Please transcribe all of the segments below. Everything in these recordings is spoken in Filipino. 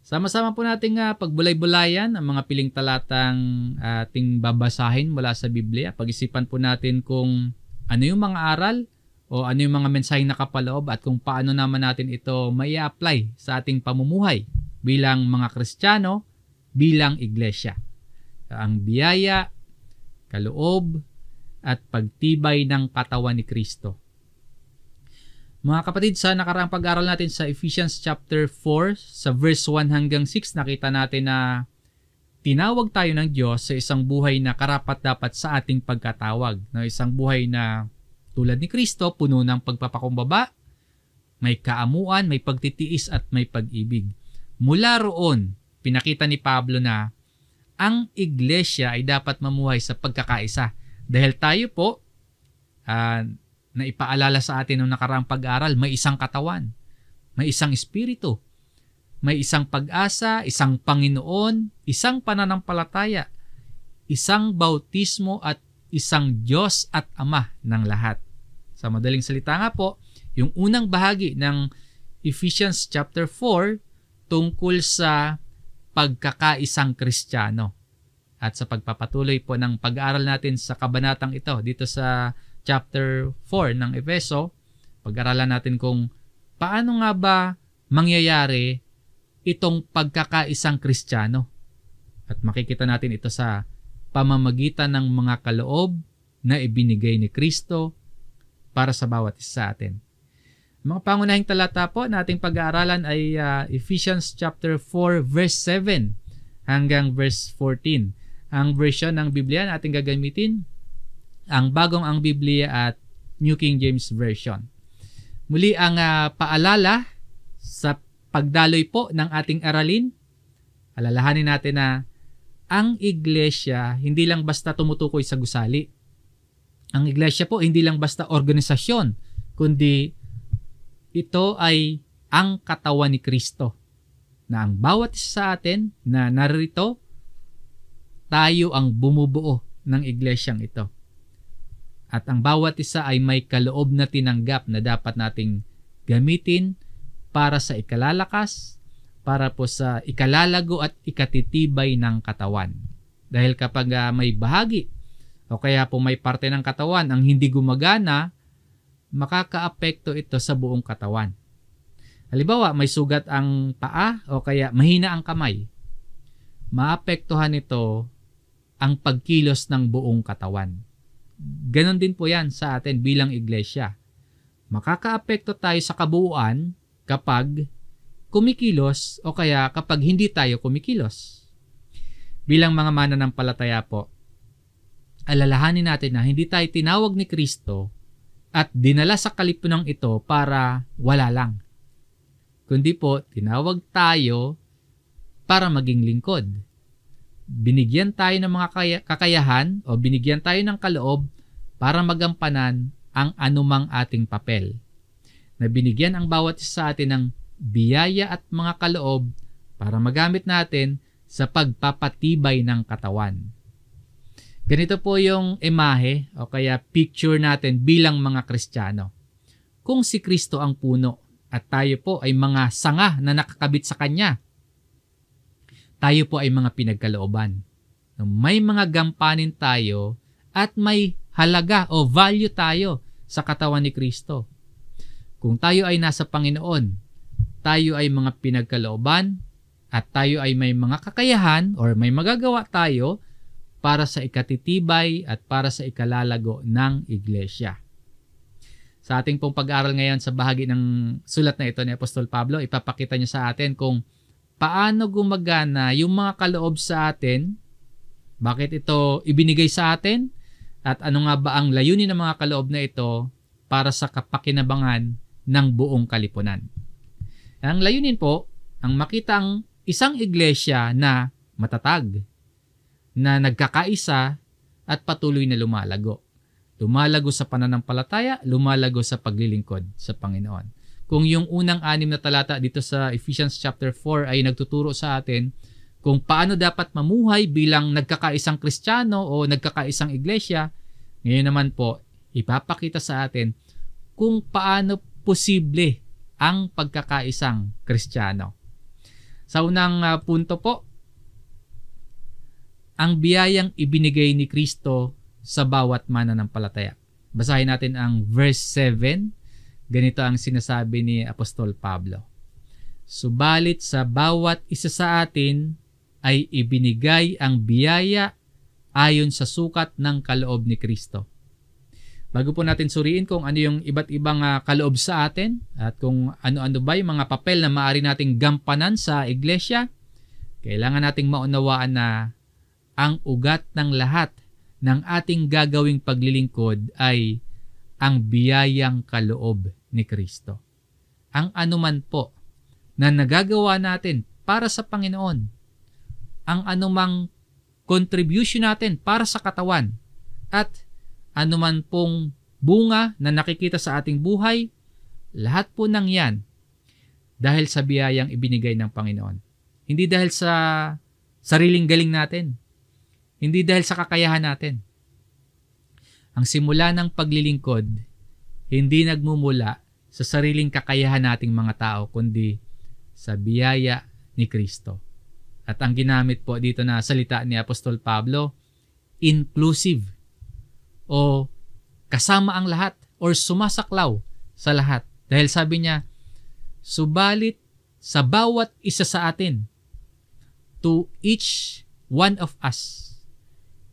Sama-sama po nating pagbulay-bulayan ang mga piling talatang ating babasahin mula sa Biblia. Pag-isipan po natin kung ano yung mga aral o ano yung mga mensaheng nakapaloob at kung paano naman natin ito mai-apply sa ating pamumuhay bilang mga Kristiyano, bilang iglesia. Ang biyaya, kaloob, at pagtibay ng katawan ni Kristo. Mga kapatid, sa nakaraang pag-aral natin sa Ephesians chapter 4, sa verse 1 hanggang 6, nakita natin na tinawag tayo ng Diyos sa isang buhay na karapat-dapat sa ating pagkatawag. No, isang buhay na tulad ni Kristo, puno ng pagpapakumbaba, may kaamuan, may pagtitiis at may pag-ibig. Mula roon, pinakita ni Pablo na ang iglesia ay dapat mamuhay sa pagkakaisa. Dahil tayo po, na ipaalala sa atin noong nakaraang pag-aral, may isang katawan, may isang espiritu, may isang pag-asa, isang Panginoon, isang pananampalataya, isang bautismo at isang Diyos at Ama ng lahat. Sa madaling salita nga po, yung unang bahagi ng Ephesians chapter 4 tungkol sa pagkakaisang Kristiyano. At sa pagpapatuloy po ng pag-aaral natin sa kabanatang ito dito sa chapter 4 ng Efeso, pag-aralan natin kung paano nga ba mangyayari itong pagkakaisang Kristiyano. At makikita natin ito sa pamamagitan ng mga kaloob na ibinigay ni Kristo para sa bawat isa sa atin. Mga pangunahing talata po na ating pag-aaralan ay Ephesians chapter 4 verse 7 hanggang verse 14. Ang version ng Biblia na ating gagamitin, ang Bagong Biblia at New King James Version. Muli ang paalala sa pagdaloy po ng ating aralin. Alalahanin natin na ang iglesia hindi lang basta tumutukoy sa gusali. Ang iglesia po hindi lang basta organisasyon, kundi ito ay ang katawan ni Kristo. Na ang bawat isa sa atin na narito, tayo ang bumubuo ng iglesyang ito. At ang bawat isa ay may kaloob na tinanggap na dapat nating gamitin para sa ikalalakas, para po sa ikalalago at ikatitibay ng katawan. Dahil kapag may bahagi o kaya po may parte ng katawan ang hindi gumagana, makakaapekto ito sa buong katawan. Halimbawa, may sugat ang paa o kaya mahina ang kamay. Maapektuhan ito ang pagkilos ng buong katawan. Ganon din po yan sa atin bilang iglesia. Makakaapekto tayo sa kabuuan kapag kumikilos o kaya kapag hindi tayo kumikilos. Bilang mga mananampalataya po, alalahanin natin na hindi tayo tinawag ni Kristo at dinala sa kalipunang ito para wala lang. Kundi po, tinawag tayo para maging lingkod. Binigyan tayo ng mga kakayahan o binigyan tayo ng kaloob para magampanan ang anumang ating papel. Na binigyan ang bawat isa sa atin ng biyaya at mga kaloob para magamit natin sa pagpapatibay ng katawan. Ganito po yung imahe o kaya picture natin bilang mga Kristiyano. Kung si Kristo ang puno at tayo po ay mga sanga na nakakabit sa Kanya, tayo po ay mga pinagkalooban. May mga gampanin tayo at may halaga o value tayo sa katawan ni Kristo. Kung tayo ay nasa Panginoon, tayo ay mga pinagkalooban at tayo ay may mga kakayahan or may magagawa tayo para sa ikatitibay at para sa ikalalago ng iglesia. Sa ating pong pag-aaral ngayon sa bahagi ng sulat na ito ni Apostol Pablo, ipapakita niya sa atin kung paano gumagana yung mga kaloob sa atin, bakit ito ibinigay sa atin, at ano nga ba ang layunin ng mga kaloob na ito para sa kapakinabangan ng buong kalipunan. Ang layunin po, ang makita ang isang iglesia na matatag, na nagkakaisa at patuloy na lumalago. Lumalago sa pananampalataya, lumalago sa paglilingkod sa Panginoon. Kung yung unang 6 na talata dito sa Ephesians chapter 4 ay nagtuturo sa atin kung paano dapat mamuhay bilang nagkakaisang Kristiyano o nagkakaisang iglesia, ngayon naman po, ipapakita sa atin kung paano posible ang pagkakaisang Kristiyano. Sa unang punto po, ang biyayang ibinigay ni Kristo sa bawat mananampalataya. Basahin natin ang verse 7. Ganito ang sinasabi ni Apostol Pablo. Subalit sa bawat isa sa atin ay ibinigay ang biyaya ayon sa sukat ng kaloob ni Kristo. Bago po natin suriin kung ano yung iba't ibang kaloob sa atin at kung ano-ano ba yung mga papel na maaari nating gampanan sa iglesia, kailangan nating maunawaan na ang ugat ng lahat ng ating gagawing paglilingkod ay ang biyayang kaloob ni Kristo. Ang anuman po na nagagawa natin para sa Panginoon, ang anumang contribution natin para sa katawan, at anuman pong bunga na nakikita sa ating buhay, lahat po ng yan dahil sa biyayang ibinigay ng Panginoon. Hindi dahil sa sariling galing natin. Hindi dahil sa kakayahan natin. Ang simula ng paglilingkod, hindi nagmumula sa sariling kakayahan nating mga tao, kundi sa biyaya ni Kristo. At ang ginamit po dito na salita ni Apostol Pablo, inclusive o kasama ang lahat or sumasaklaw sa lahat. Dahil sabi niya, subalit sa bawat isa sa atin, to each one of us,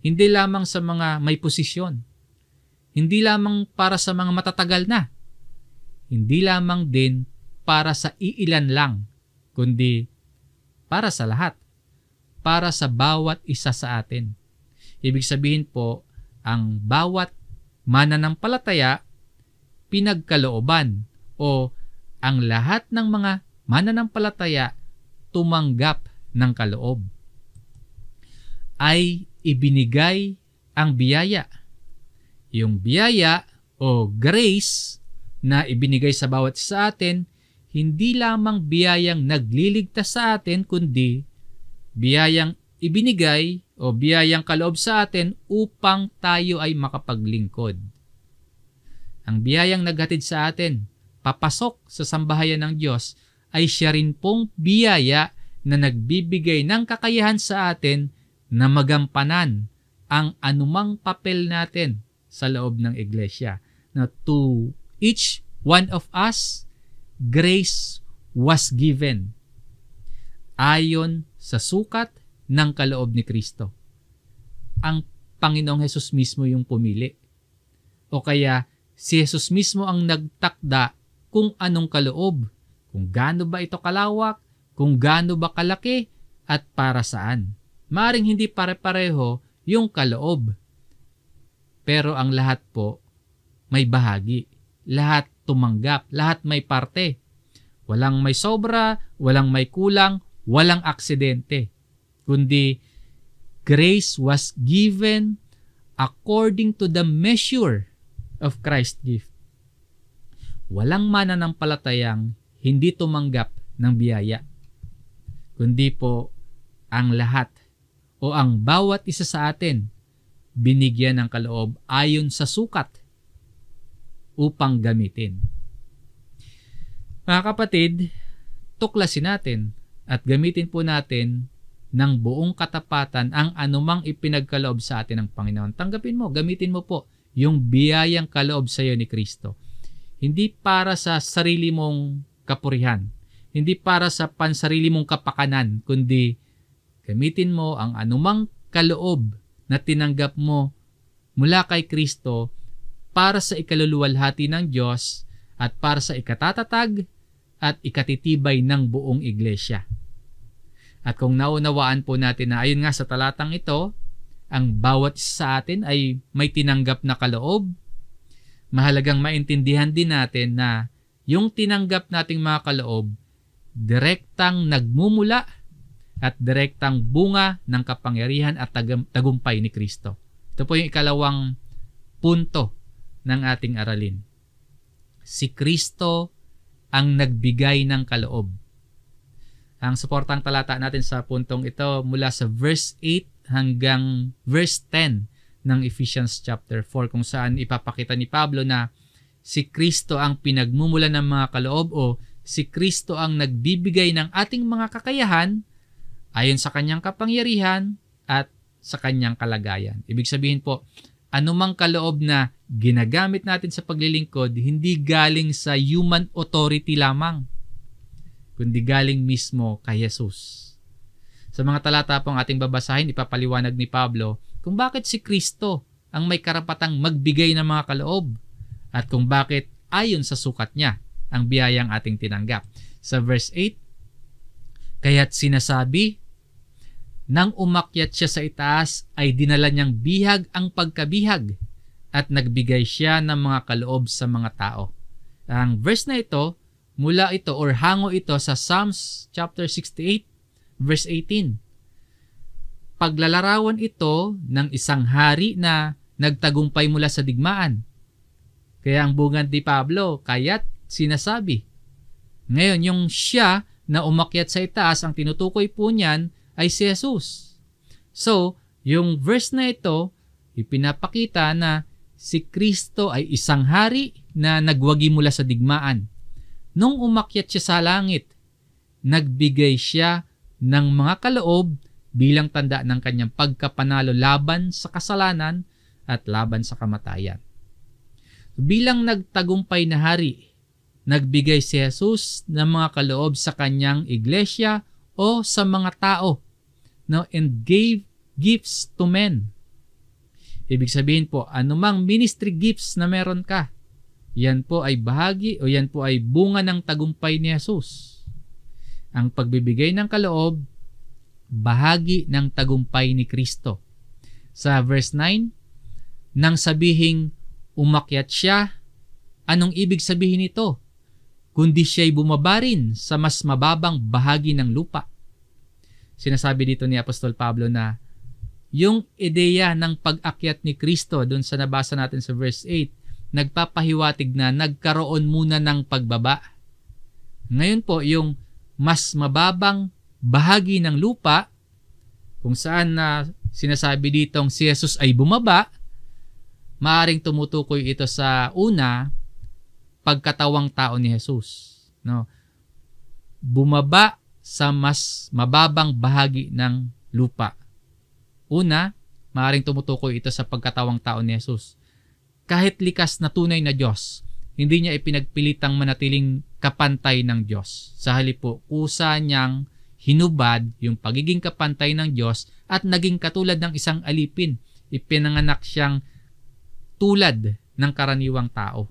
hindi lamang sa mga may posisyon, hindi lamang para sa mga matatagal na, hindi lamang din para sa iilan lang, kundi para sa lahat, para sa bawat isa sa atin. Ibig sabihin po, ang bawat mananampalataya, pinagkalooban o ang lahat ng mga mananampalataya tumanggap ng kaloob. Ay ibinigay ang biyaya. Yung biyaya o grace na ibinigay sa bawat isa sa atin, hindi lamang biyayang nagliligtas sa atin, kundi biyayang ibinigay o biyayang kaloob sa atin upang tayo ay makapaglingkod. Ang biyayang naghatid sa atin, papasok sa sambahayan ng Diyos, ay siya rin pong biyaya na nagbibigay ng kakayahan sa atin na magampanan ang anumang papel natin sa loob ng iglesia. Na to each one of us, grace was given ayon sa sukat ng kaloob ni Kristo. Ang Panginoong Hesus mismo yung pumili. O kaya si Hesus mismo ang nagtakda kung anong kaloob, kung gaano ba ito kalawak, kung gaano ba kalaki, at para saan. Maaring hindi pare-pareho yung kaloob. Pero ang lahat po may bahagi. Lahat tumanggap, lahat may parte. Walang may sobra, walang may kulang, walang aksidente. Kundi grace was given according to the measure of Christ's gift. Walang mananampalatayang hindi tumanggap ng biyaya, kundi po ang lahat o ang bawat isa sa atin binigyan ng kaloob ayon sa sukat upang gamitin. Mga kapatid, tuklasin natin at gamitin po natin ng buong katapatan ang anumang ipinagkaloob sa atin ng Panginoon. Tanggapin mo, gamitin mo po yung biyayang kaloob sa iyo ni Kristo. Hindi para sa sarili mong kapurihan, hindi para sa pansarili mong kapakanan, kundi gamitin mo ang anumang kaloob na tinanggap mo mula kay Kristo para sa ikaluluwalhati ng Diyos at para sa ikatatatag at ikatitibay ng buong iglesia. At kung naunawaan po natin na ayon nga sa talatang ito, ang bawat isa sa atin ay may tinanggap na kaloob, mahalagang maintindihan din natin na yung tinanggap nating mga kaloob, direktang nagmumula at direktang bunga ng kapangyarihan at tagumpay ni Kristo. Ito po yung ikalawang punto ng ating aralin. Si Kristo ang nagbigay ng kaloob. Ang suportang talata natin sa puntong ito mula sa verse 8 hanggang verse 10 ng Ephesians chapter 4, kung saan ipapakita ni Pablo na si Kristo ang pinagmumulan ng mga kaloob o si Kristo ang nagbibigay ng ating mga kakayahan ayon sa kanyang kapangyarihan at sa kanyang kalagayan. Ibig sabihin po, anumang kaloob na ginagamit natin sa paglilingkod, hindi galing sa human authority lamang, kundi galing mismo kay Jesus. Sa mga talata pong ating babasahin, ipapaliwanag ni Pablo kung bakit si Kristo ang may karapatang magbigay ng mga kaloob at kung bakit ayon sa sukat niya ang biyayang ating tinanggap. Sa verse 8, kaya't sinasabi, nang umakyat siya sa itaas ay dinala niyang bihag ang pagkabihag at nagbigay siya ng mga kaloob sa mga tao. Ang verse na ito, mula ito or hango ito sa Psalms chapter 68 verse 18. Paglalarawan ito ng isang hari na nagtagumpay mula sa digmaan. Kaya ang bungad ni Pablo, kaya't sinasabi. Ngayon, yung siya na umakyat sa itaas, ang tinutukoy po niyan ay si Jesus. So, yung verse na ito, ipinapakita na si Kristo ay isang hari na nagwagi mula sa digmaan. Nung umakyat siya sa langit, nagbigay siya ng mga kaloob bilang tanda ng kanyang pagkapanalo laban sa kasalanan at laban sa kamatayan. Bilang nagtagumpay na hari, nagbigay si Jesus ng mga kaloob sa kanyang iglesia o sa mga tao, no, and gave gifts to men. Ibig sabihin po, anumang ministry gifts na meron ka, yan po ay bahagi o yan po ay bunga ng tagumpay ni Jesus. Ang pagbibigay ng kaloob, bahagi ng tagumpay ni Kristo. Sa verse 9, nang sabihing umakyat siya, anong ibig sabihin nito? Kundi siya'y bumaba rin sa mas mababang bahagi ng lupa. Sinasabi dito ni Apostol Pablo na yung ideya ng pag-akyat ni Kristo doon sa nabasa natin sa verse 8, nagpapahiwatig na nagkaroon muna ng pagbaba. Ngayon po, yung mas mababang bahagi ng lupa, kung saan na sinasabi ditong si Jesus ay bumaba, maaring tumutukoy ito sa una, pagkatawang tao ni Jesus. No? Bumaba sa mas mababang bahagi ng lupa. Una, maaring tumutukoy ito sa pagkatawang tao ni Jesus. Kahit likas na tunay na Diyos, hindi niya ipinagpilitang manatiling kapantay ng Diyos. Sa halip po, kusa niyang hinubad yung pagiging kapantay ng Diyos at naging katulad ng isang alipin. Ipinanganak siyang tulad ng karaniwang tao.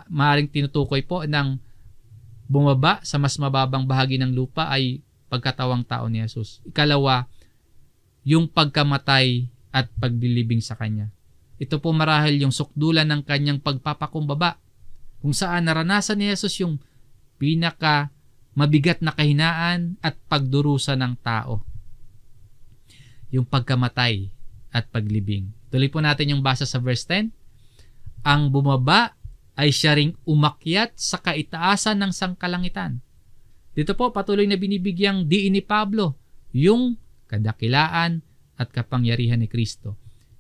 Maaring tinutukoy po ng bumaba sa mas mababang bahagi ng lupa ay pagkatawang tao ni Jesus. Ikalawa, yung pagkamatay at pagdilibing sa Kanya. Ito po marahil yung sukdulan ng Kanyang pagpapakumbaba, kung saan naranasan ni Jesus yung pinaka mabigat na kahinaan at pagdurusa ng tao. Yung pagkamatay at paglibing. Tuloy po natin yung basa sa verse 10. Ang bumaba ay siya ring umakyat sa kaitaasan ng sangkalangitan. Dito po patuloy na binibigyang diin ni Pablo yung kadakilaan at kapangyarihan ni Kristo.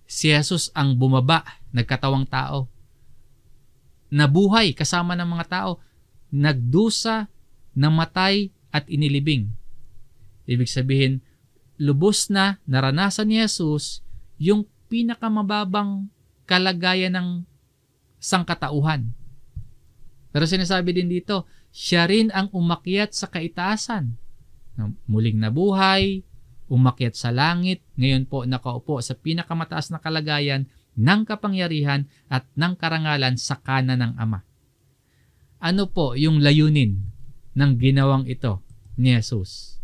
Si Jesus ang bumaba, nagkatawang tao. Nabuhay kasama ng mga tao, nagdusa, namatay at inilibing. Ibig sabihin, lubos na naranasan ni Jesus yung pinakamababang kalagayan ng sangkatauhan. Pero sinasabi din dito, siya rin ang umakyat sa kaitaasan. Muling nabuhay, umakyat sa langit, ngayon po nakaupo sa pinakamataas na kalagayan ng kapangyarihan at ng karangalan sa kanan ng Ama. Ano po yung layunin ng ginawang ito ni Jesus?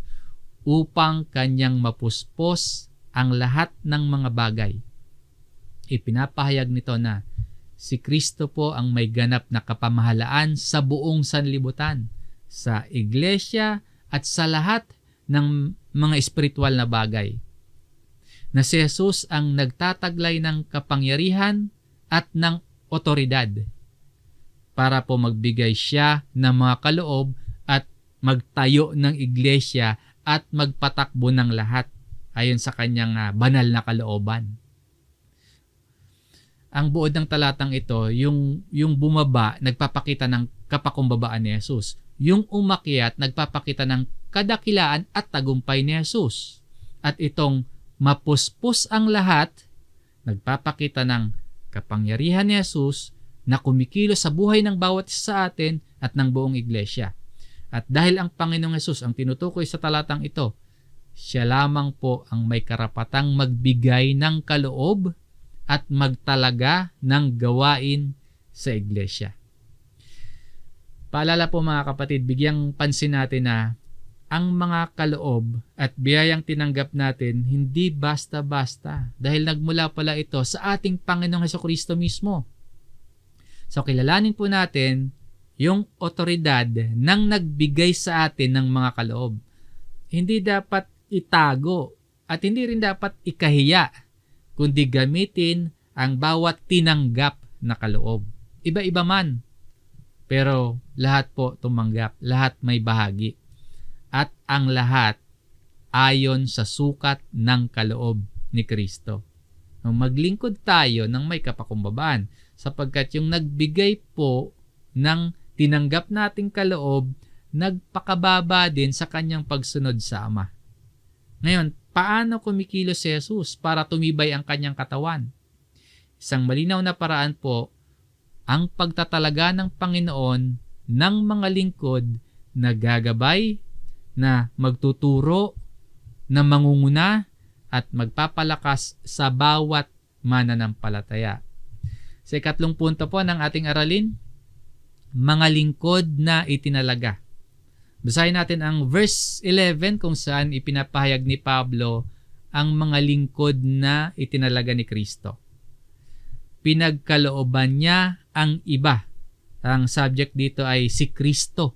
Upang Kanyang mapuspos ang lahat ng mga bagay. Ipinapahayag nito na si Kristo po ang may ganap na kapamahalaan sa buong sanlibutan, sa iglesia at sa lahat ng mga espiritual na bagay. Na si Jesus ang nagtataglay ng kapangyarihan at ng otoridad para po magbigay siya ng mga kaloob at magtayo ng iglesia at magpatakbo ng lahat ayon sa kanyang banal na kalooban. ang buod ng talatang ito, yung bumaba, nagpapakita ng kapakumbabaan ni Jesus. Yung umakyat, nagpapakita ng kadakilaan at tagumpay ni Jesus. At itong mapuspos ang lahat, nagpapakita ng kapangyarihan ni Jesus na kumikilos sa buhay ng bawat isa sa atin at ng buong iglesia. At dahil ang Panginoong Jesus ang tinutukoy sa talatang ito, siya lamang po ang may karapatang magbigay ng kaloob at magtalaga ng gawain sa iglesia. Paalala po mga kapatid, bigyang pansin natin na ang mga kaloob at biyayang tinanggap natin hindi basta-basta dahil nagmula pala ito sa ating Panginoong Hesukristo mismo. So kilalanin po natin yung otoridad ng nagbigay sa atin ng mga kaloob. Hindi dapat itago at hindi rin dapat ikahiya, kundi gamitin ang bawat tinanggap na kaloob. Iba-iba man, pero lahat po tumanggap, lahat may bahagi. At ang lahat ayon sa sukat ng kaloob ni Kristo. Maglingkod tayo ng may kapakumbabaan sapagkat yung nagbigay po ng tinanggap nating kaloob, nagpakababa din sa kanyang pagsunod sa Ama. Ngayon, paano kumikilos si Jesus para tumibay ang kanyang katawan? Isang malinaw na paraan po, ang pagtatalaga ng Panginoon ng mga lingkod na gagabay, na magtuturo, na mangunguna, at magpapalakas sa bawat mananampalataya. Sa ikatlong punto po ng ating aralin, mga lingkod na itinalaga. Basahin natin ang verse 11 kung saan ipinapahayag ni Pablo ang mga lingkod na itinalaga ni Kristo. Pinagkalooban niya ang iba. Ang subject dito ay si Kristo.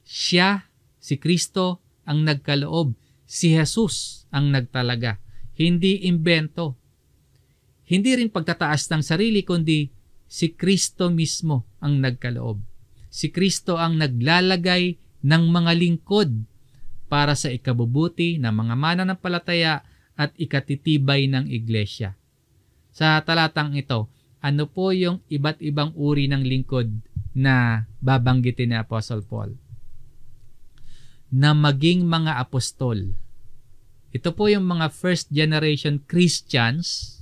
Siya, si Kristo ang nagkaloob. Si Jesus ang nagtalaga. Hindi imbento. Hindi rin pagtataas ng sarili, kundi si Kristo mismo ang nagkaloob. Si Kristo ang naglalagay ng mga lingkod para sa ikabubuti ng mga mananampalataya at ikatitibay ng iglesia. Sa talatang ito, ano po yung iba't ibang uri ng lingkod na babanggitin ni Apostle Paul? Na maging mga apostol. Ito po yung mga first generation Christians.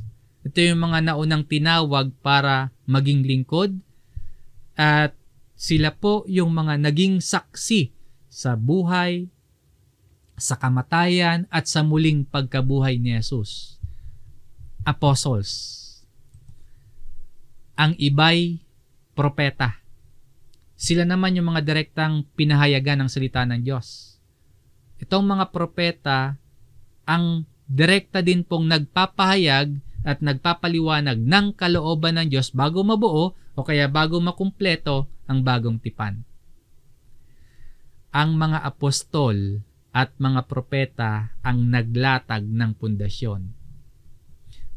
Ito yung mga naunang tinawag para maging lingkod. At sila po yung mga naging saksi sa buhay, sa kamatayan, at sa muling pagkabuhay ni Jesus. Apostles. Ang iba'y propeta. Sila naman yung mga direktang pinahayagan ng salita ng Diyos. Itong mga propeta, ang direkta din pong nagpapahayag at nagpapaliwanag ng kalooban ng Diyos bago mabuo o kaya bago makumpleto ang bagong tipan. Ang mga apostol at mga propeta ang naglatag ng pundasyon.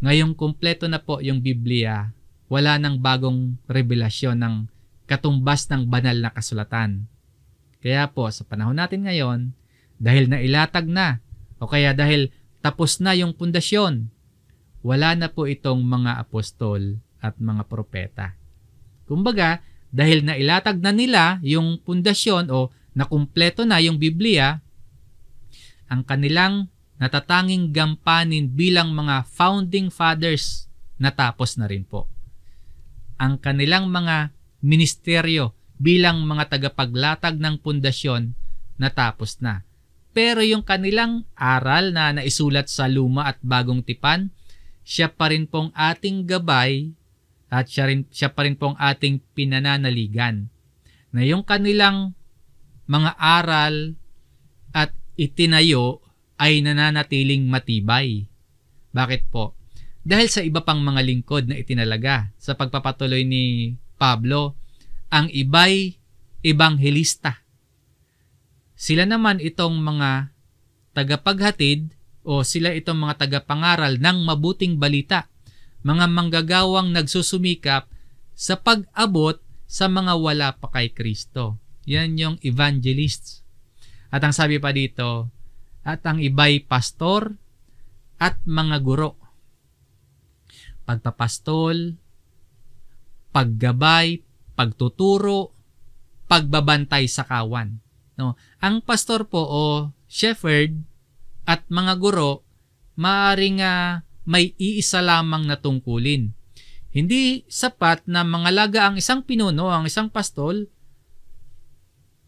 Ngayong kumpleto na po yung Biblia, wala nang bagong revelasyon ng katumbas ng banal na kasulatan. Kaya po, sa panahon natin ngayon, dahil nailatag na, o kaya dahil tapos na yung pundasyon, wala na po itong mga apostol at mga propeta. Kumbaga, dahil nailatag na nila yung pundasyon o nakumpleto na yung Biblia, ang kanilang natatanging gampanin bilang mga founding fathers natapos na rin po. Ang kanilang mga ministeryo bilang mga tagapaglatag ng pundasyon natapos na. Pero yung kanilang aral na naisulat sa luma at bagong tipan, siya pa rin pong ating gabay at siya pa rin pong ating pinananaligan. Na yung kanilang mga aral at itinayo ay nananatiling matibay. Bakit po? Dahil sa iba pang mga lingkod na itinalaga sa pagpapatuloy ni Pablo, ang iba'y ebanghelista. Sila naman itong mga tagapaghatid o sila itong mga tagapangaral ng mabuting balita, mga manggagawang nagsusumikap sa pag-abot sa mga wala pa kay Kristo. Yan yung evangelists. At ang sabi pa dito, at ang iba'y pastor at mga guro. Pagpapastol, paggabay, pagtuturo, pagbabantay sa kawan. No? Ang pastor po o shepherd at mga guro, maaaring may iisa lamang na tungkulin. Hindi sapat na mangalaga ang isang pinuno, ang isang pastol,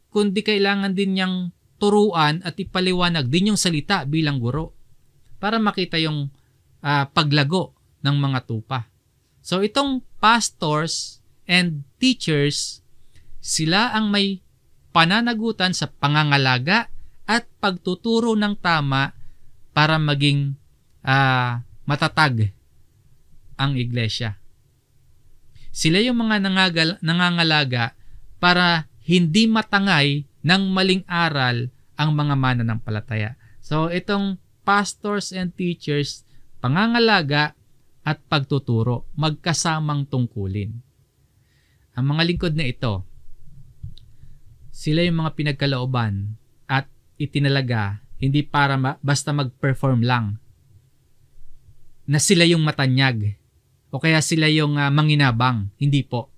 kundi kailangan din niyang turuan at ipaliwanag din yung salita bilang guro para makita yung paglago ng mga tupa. So itong pastors and teachers, sila ang may pananagutan sa pangangalaga at pagtuturo ng tama para maging matatag ang iglesia. Sila yung mga nangangalaga para hindi matangay ng maling aral ang mga mananampalataya. So itong pastors and teachers, pangangalaga at pagtuturo, magkasamang tungkulin. Ang mga lingkod na ito, sila yung mga pinagkalooban at itinalaga hindi para basta mag-perform lang na sila yung matanyag o kaya sila yung manginabang. Hindi po.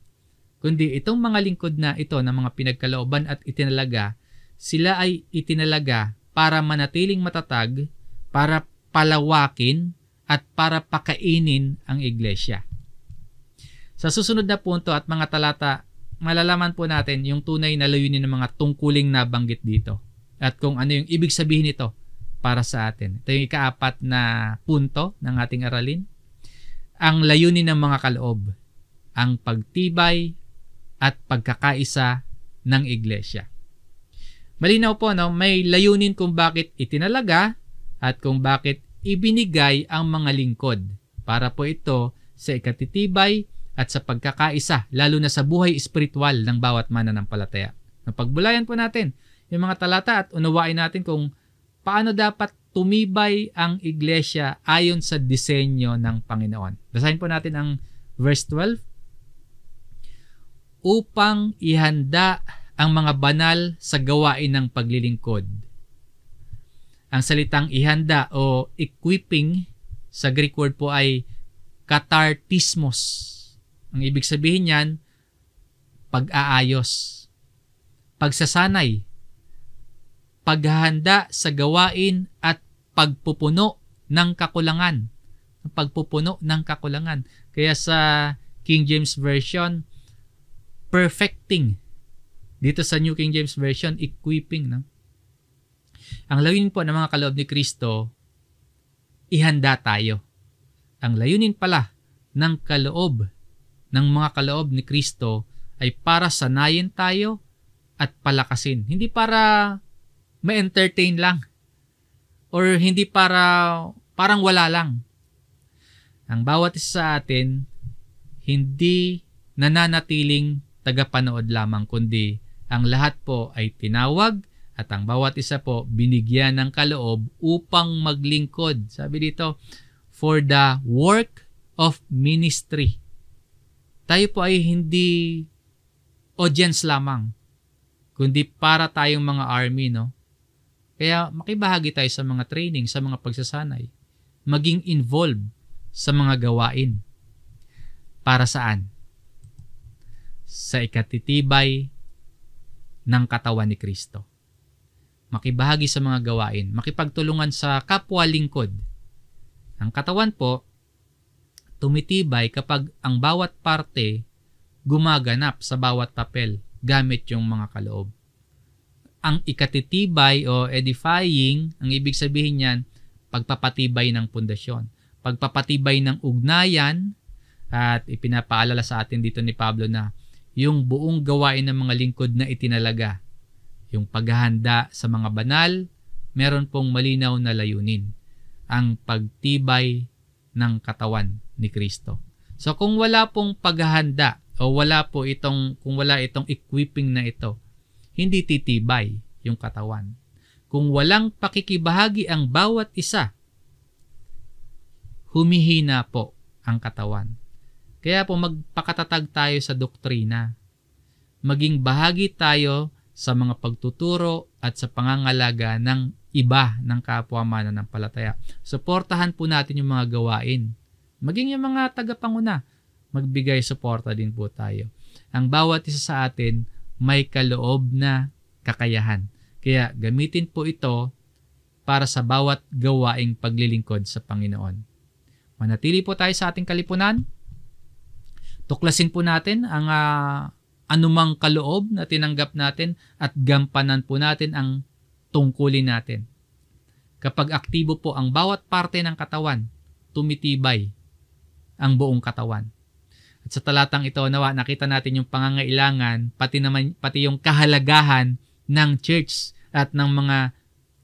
Kundi itong mga lingkod na ito na mga pinagkalooban at itinalaga, sila ay itinalaga para manatiling matatag, para palawakin at para pakainin ang iglesia. Sa susunod na punto at mga talata, malalaman po natin yung tunay na layunin ng mga tungkuling nabanggit dito at kung ano yung ibig sabihin nito para sa atin. Ito yung ikaapat na punto ng ating aralin. Ang layunin ng mga kaloob, ang pagtibay at pagkakaisa ng iglesia. Malinaw po, no? May layunin kung bakit itinalaga at kung bakit ibinigay ang mga lingkod para po ito sa ikatitibay at sa pagkakaisa, lalo na sa buhay espiritual ng bawat mananampalataya. Napagbulayan po natin yung mga talata at unawain natin kung paano dapat tumibay ang iglesia ayon sa disenyo ng Panginoon. Basahin po natin ang verse 12. Upang ihanda ang mga banal sa gawain ng paglilingkod. Ang salitang ihanda o equipping sa Greek word po ay katartismos. Ang ibig sabihin niyan, pag-aayos, pagsasanay, paghahanda sa gawain at pagpupuno ng kakulangan. Pagpupuno ng kakulangan. Kaya sa King James Version, perfecting. Dito sa New King James Version, equipping. No? Ang layunin po ng mga kaloob ni Kristo, ihanda tayo. Ang layunin pala ng kaloob, ng mga kaloob ni Kristo ay para sanayin tayo at palakasin. Hindi para ma-entertain lang or hindi parang wala lang. Ang bawat isa sa atin, hindi nananatiling tagapanood lamang, kundi ang lahat po ay tinawag at ang bawat isa po binigyan ng kaloob upang maglingkod. Sabi dito, for the work of ministry. Tayo po ay hindi audience lamang, kundi para tayong mga army, no? Kaya makibahagi tayo sa mga training, sa mga pagsasanay. Maging involved sa mga gawain. Para saan? Sa ikatitibay ng katawan ni Kristo. Makibahagi sa mga gawain. Makipagtulungan sa kapwa lingkod. Ang katawan po, tumitibay kapag ang bawat parte gumaganap sa bawat papel gamit yung mga kaloob. Ang ikatitibay o edifying, ang ibig sabihin niyan, pagpapatibay ng pundasyon. Pagpapatibay ng ugnayan, at ipinapaalala sa atin dito ni Pablo na yung buong gawain ng mga lingkod na itinalaga, yung paghahanda sa mga banal, meron pong malinaw na layunin. Ang pagtibay ng katawan ni Kristo. So kung wala pong paghahanda o kung wala itong equipping na ito, hindi titibay yung katawan. Kung walang pakikibahagi ang bawat isa, humihina po ang katawan. Kaya po magpakatatag tayo sa doktrina. Maging bahagi tayo sa mga pagtuturo at sa pangangalaga ng iba ng kapwa mananampalataya. Suportahan po natin yung mga gawain. Maging yung mga tagapanguna, magbigay suporta din po tayo. Ang bawat isa sa atin may kaloob na kakayahan. Kaya gamitin po ito para sa bawat gawaing paglilingkod sa Panginoon. Manatili po tayo sa ating kalipunan. Tuklasin po natin ang anumang kaloob na tinanggap natin at gampanan po natin ang tungkulin natin. Kapag aktibo po ang bawat parte ng katawan, tumitibay ang buong katawan. At sa talatang ito, nawa nakita natin yung pangangailangan, pati yung kahalagahan ng church at ng mga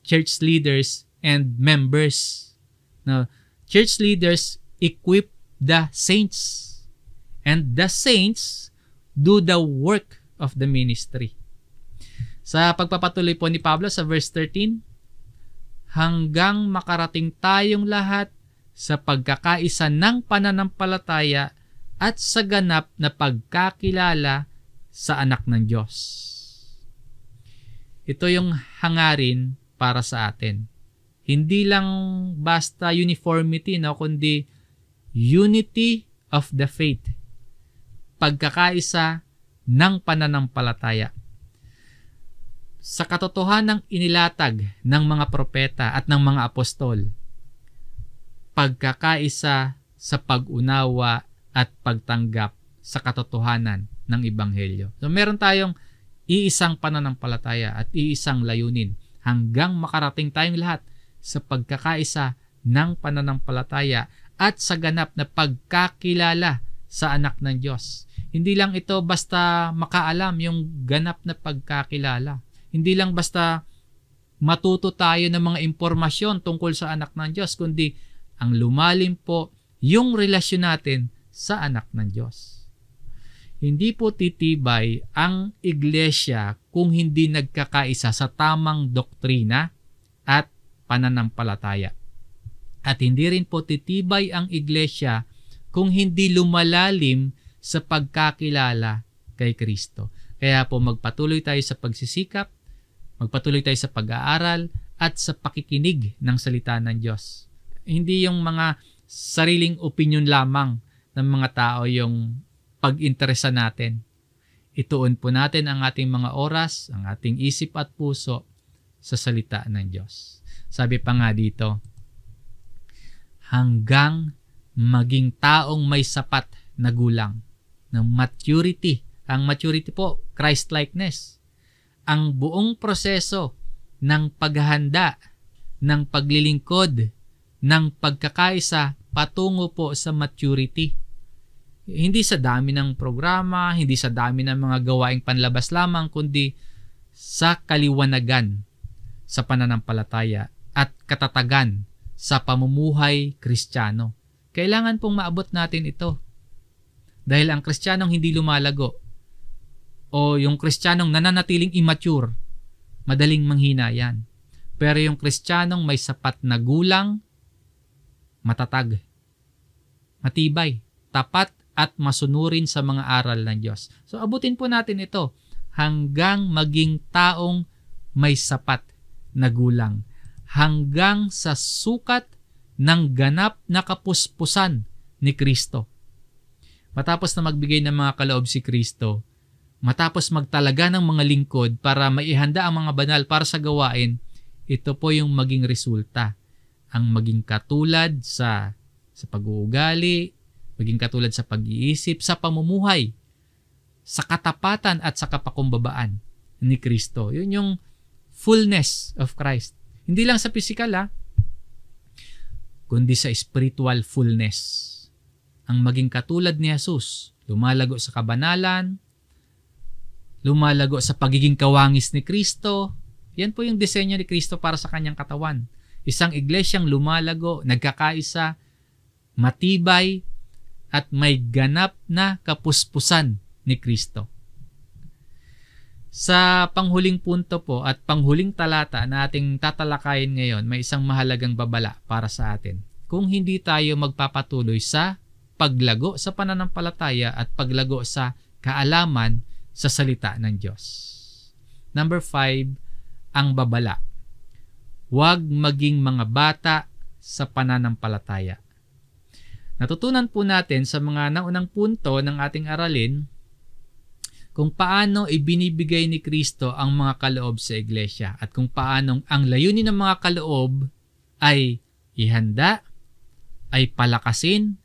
church leaders and members. Now, church leaders equip the saints. And the saints do the work of the ministry. Sa pagpapatuloy po ni Pablo sa verse 13, hanggang makarating tayong lahat sa pagkakaisa ng pananampalataya at sa ganap na pagkakilala sa anak ng Diyos. Ito yung hangarin para sa atin. Hindi lang basta uniformity, no, kundi unity of the faith. Pagkakaisa ng pananampalataya. Sa katotohanang inilatag ng mga propeta at ng mga apostol, pagkakaisa sa pag-unawa at pagtanggap sa katotohanan ng Ebanghelyo. So meron tayong iisang pananampalataya at iisang layunin hanggang makarating tayong lahat sa pagkakaisa ng pananampalataya at sa ganap na pagkakilala sa anak ng Diyos. Hindi lang ito basta makaalam yung ganap na pagkakilala. Hindi lang basta matuto tayo ng mga impormasyon tungkol sa anak ng Diyos, kundi ang lumalim po yung relasyon natin sa anak ng Diyos. Hindi po titibay ang iglesia kung hindi nagkakaisa sa tamang doktrina at pananampalataya. At hindi rin po titibay ang iglesia kung hindi lumalalim sa pagkakilala kay Kristo. Kaya po magpatuloy tayo sa pagsisikap, magpatuloy tayo sa pag-aaral at sa pakikinig ng salita ng Diyos. Hindi yung mga sariling opinion lamang ng mga tao yung pag-interesa natin. Ituon po natin ang ating mga oras, ang ating isip at puso sa salita ng Diyos. Sabi pa nga dito, hanggang maging taong may sapat na gulang ng maturity. Ang maturity po, Christ-likeness. Ang buong proseso ng paghahanda, ng paglilingkod, ng pagkakaisa patungo po sa maturity. Hindi sa dami ng programa, hindi sa dami ng mga gawaing panlabas lamang, kundi sa kaliwanagan sa pananampalataya at katatagan sa pamumuhay Kristiyano. Kailangan pong maabot natin ito. Dahil ang Kristiyanong hindi lumalago o yung Kristiyanong nananatiling immature, madaling manghina yan. Pero yung Kristiyanong may sapat na gulang, matatag, matibay, tapat at masunurin sa mga aral ng Diyos. So abutin po natin ito hanggang maging taong may sapat na gulang, hanggang sa sukat ng ganap na kapuspusan ni Kristo. Matapos na magbigay ng mga kaloob si Kristo, matapos magtalaga ng mga lingkod para maihanda ang mga banal para sa gawain, ito po yung maging resulta. Ang maging katulad sa pag-uugali, maging katulad sa pag-iisip, sa pamumuhay, sa katapatan at sa kapakumbabaan ni Kristo. Yun yung fullness of Christ. Hindi lang sa physical, kundi sa spiritual fullness. Ang maging katulad ni Jesus, lumalago sa kabanalan, lumalago sa pagiging kawangis ni Kristo. Yan po yung disenyo ni Kristo para sa kanyang katawan. Isang iglesyang lumalago, nagkakaisa, matibay, at may ganap na kapuspusan ni Kristo. Sa panghuling punto po at panghuling talata na ating tatalakayin ngayon, may isang mahalagang babala para sa atin. Kung hindi tayo magpapatuloy sa paglago sa pananampalataya at paglago sa kaalaman sa salita ng Diyos. Number 5, ang babala. Huwag maging mga bata sa pananampalataya. Natutunan po natin sa mga naunang punto ng ating aralin kung paano ibinibigay ni Kristo ang mga kaloob sa iglesia at kung paano ang layunin ng mga kaloob ay ihanda, ay palakasin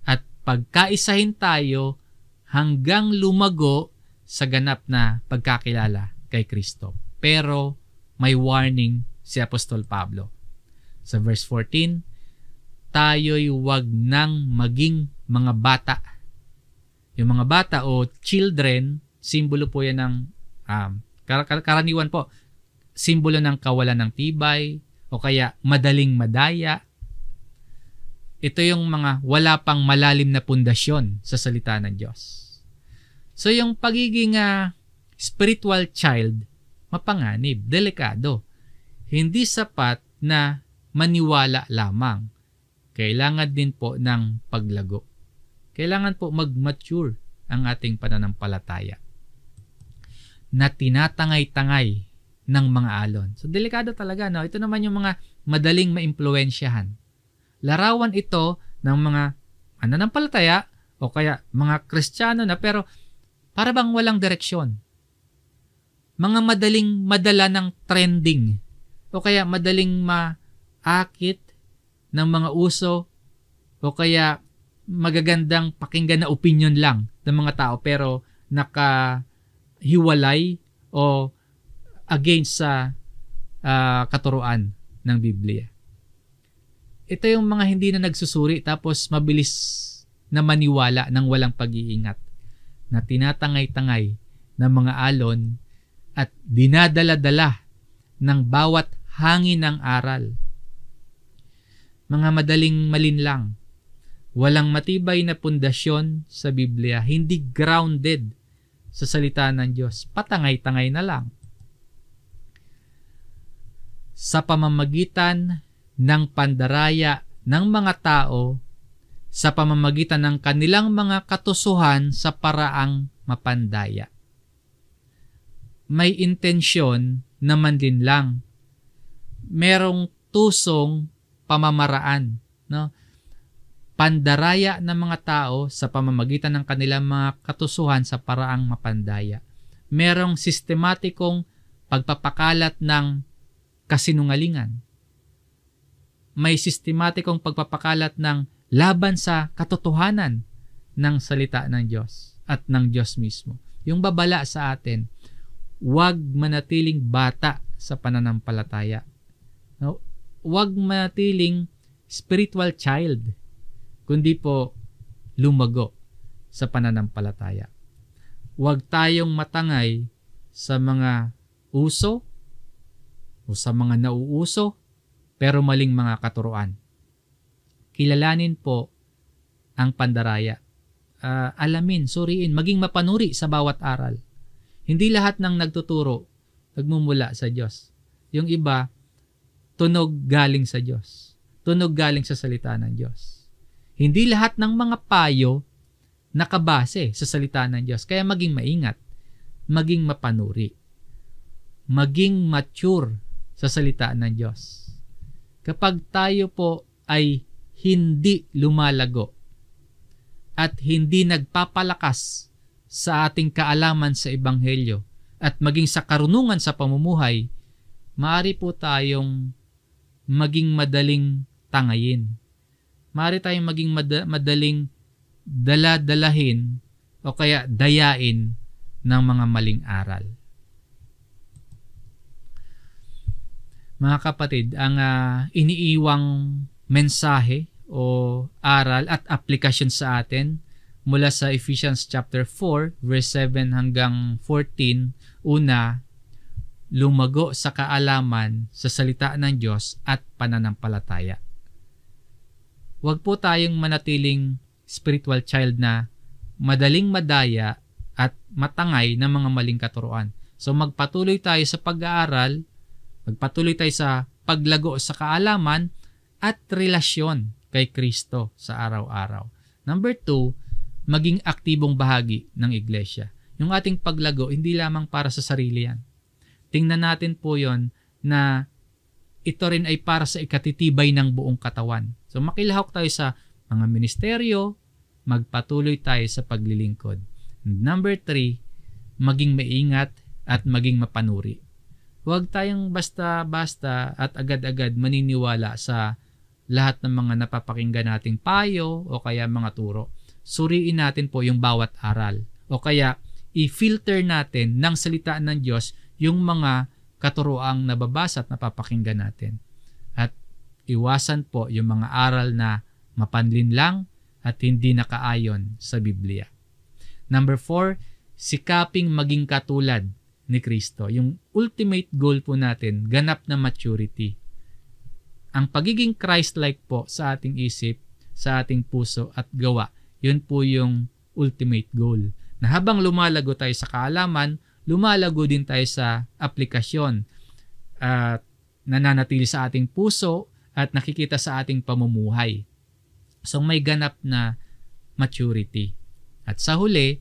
at pagkaisahin tayo hanggang lumago sa ganap na pagkakilala kay Kristo. Pero may warning si Apostol Pablo. Sa verse 14, tayo'y wag nang maging mga bata. Yung mga bata o children, simbolo po yan ng, karaniwan po, simbolo ng kawalan ng tibay o kaya madaling madaya. Ito yung mga wala pang malalim na pundasyon sa salita ng Diyos. So yung pagiging spiritual child, mapanganib, delikado. Hindi sapat na maniwala lamang. Kailangan din po ng paglago. Kailangan po mag-mature ang ating pananampalataya na tinatangay-tangay ng mga alon. So, delikado talaga, no? Ito naman yung mga madaling maimpluwensyahan. Larawan ito ng mga mananampalataya o kaya mga Kristiyano na pero para bang walang direksyon. Mga madaling madala ng trending o kaya madaling maakit ng mga uso o kaya magagandang pakinggan na opinion lang ng mga tao pero nakahiwalay o against sa katuruan ng Biblia. Ito yung mga hindi na nagsusuri tapos mabilis na maniwala ng walang pag-iingat na tinatangay-tangay ng mga alon at dinadala-dala ng bawat hangin ng aral. Mga madaling malinlang, walang matibay na pundasyon sa Biblia, hindi grounded sa salita ng Diyos, patangay-tangay na lang. Sa pamamagitan ng pandaraya ng mga tao, sa pamamagitan ng kanilang mga katusuhan sa paraang mapandaya. May intensyon naman din lang. Merong tusong pamamaraan, no? Pandaraya ng mga tao sa pamamagitan ng kanilang mga katusuhan sa paraang mapandaya. Merong sistematikong pagpapakalat ng kasinungalingan. May sistematikong pagpapakalat ng laban sa katotohanan ng salita ng Diyos at ng Diyos mismo. Yung babala sa atin, huwag manatiling bata sa pananampalataya. No? Huwag manatiling spiritual child, kundi po lumago sa pananampalataya. Huwag tayong matangay sa mga uso o sa mga nauuso pero maling mga katuruan. Kilalanin po ang pandaraya. Alamin, suriin, maging mapanuri sa bawat aral. Hindi lahat ng nagtuturo nagmumula sa Diyos. Yung iba, tunog galing sa Diyos. Tunog galing sa salita ng Diyos. Hindi lahat ng mga payo nakabase sa salita ng Diyos. Kaya maging maingat, maging mapanuri, maging mature sa salita ng Diyos. Kapag tayo po ay hindi lumalago at hindi nagpapalakas sa ating kaalaman sa Ebanghelyo at maging sa karunungan sa pamumuhay, maaari po tayong maging madaling tangayin. Maaari tayong maging madaling dala-dalahin o kaya dayain ng mga maling aral. Mga kapatid, ang iniiwang mensahe o aral at aplikasyon sa atin mula sa Ephesians chapter 4 verse 7 hanggang 14, una, lumago sa kaalaman sa salita ng Diyos at pananampalataya. Huwag po tayong manatiling spiritual child na madaling madaya at matangay ng mga maling katuruan. So magpatuloy tayo sa pag-aaral, magpatuloy tayo sa paglago sa kaalaman at relasyon kay Kristo sa araw-araw. Number 2, maging aktibong bahagi ng iglesia. Yung ating paglago, hindi lamang para sa sarili yan. Tingnan natin po yon na ito rin ay para sa ikatitibay ng buong katawan. So makilahok tayo sa mga ministeryo, magpatuloy tayo sa paglilingkod. And number 3, maging maingat at maging mapanuri. Huwag tayong basta-basta at agad-agad maniniwala sa lahat ng mga napapakinggan nating payo o kaya mga turo. Suriin natin po yung bawat aral o kaya i-filter natin ng salita ng Diyos yung mga katuroang nababasa at napapakinggan natin. At iwasan po yung mga aral na mapanlin lang at hindi nakaayon sa Biblia. Number 4, sikaping maging katulad ni Kristo. Yung ultimate goal po natin, ganap na maturity. Ang pagiging Christ-like po sa ating isip, sa ating puso at gawa, yun po yung ultimate goal. Na habang lumalago tayo sa kaalaman, lumalago din tayo sa aplikasyon at nananatili sa ating puso at nakikita sa ating pamumuhay. So may ganap na maturity. At sa huli,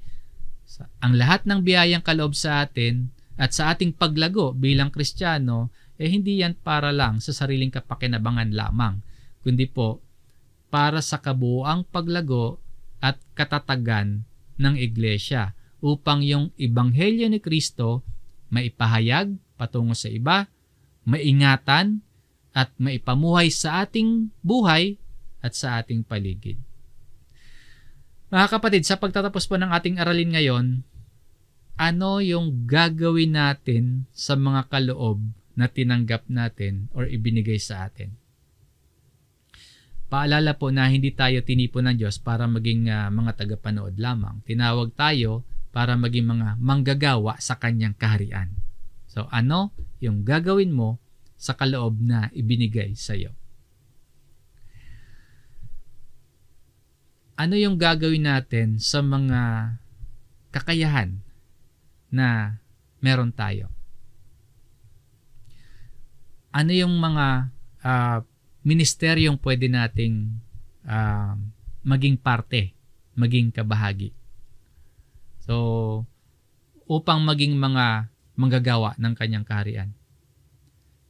ang lahat ng biyayang kaloob sa atin at sa ating paglago bilang Kristiyano, hindi yan para lang sa sariling kapakinabangan lamang, kundi po para sa kabuuang paglago at katatagan ng iglesia upang yung ebanghelyo ni Kristo maipahayag patungo sa iba, maingatan at maipamuhay sa ating buhay at sa ating paligid. Mga kapatid, sa pagtatapos po ng ating aralin ngayon, ano yung gagawin natin sa mga kaloob na tinanggap natin or ibinigay sa atin? Paalala po na hindi tayo tinipon ng Diyos para maging mga tagapanood lamang. Tinawag tayo para maging mga manggagawa sa Kanyang kaharian. So ano yung gagawin mo sa kaloob na ibinigay sa iyo? Ano yung gagawin natin sa mga kakayahan na meron tayo? Ano yung mga ministeryong pwede nating maging parte, maging kabahagi? So, upang maging mga manggagawa ng Kanyang kaharian.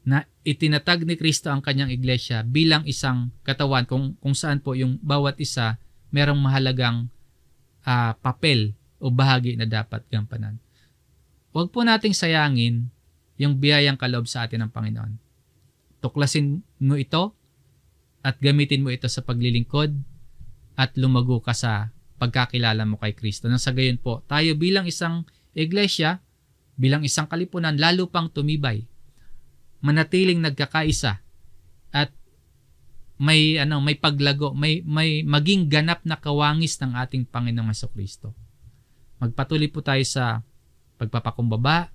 Na itinatag ni Kristo ang Kanyang iglesia bilang isang katawan kung saan po yung bawat isa merong mahalagang papel o bahagi na dapat gampanan. Huwag po nating sayangin yung biyayang kaloob sa atin ng Panginoon. Tuklasin mo ito at gamitin mo ito sa paglilingkod at lumago ka sa pagkakilala mo kay Kristo. Nang sa gayon po, tayo bilang isang iglesia, bilang isang kalipunan, lalo pang tumibay, manatiling nagkakaisa at may paglago, may maging ganap na kawangis ng ating Panginoong Hesukristo. Magpatuloy po tayo sa pagpapakumbaba,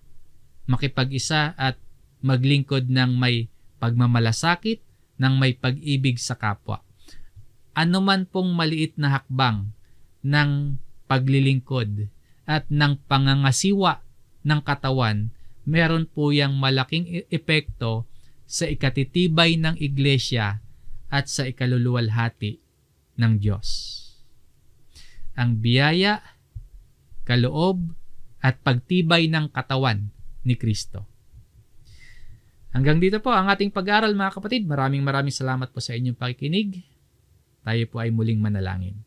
makipag-isa at maglingkod ng may pagmamalasakit, ng may pag-ibig sa kapwa. Ano man pong maliit na hakbang ng paglilingkod at ng pangangasiwa ng katawan, meron po yang malaking epekto sa ikatitibay ng iglesia at sa ikaluluwalhati ng Diyos. Ang biyaya, kaloob, at pagtibay ng katawan ni Kristo. Hanggang dito po ang ating pag-aaral, mga kapatid. Maraming salamat po sa inyong pakikinig. Tayo po ay muling manalangin.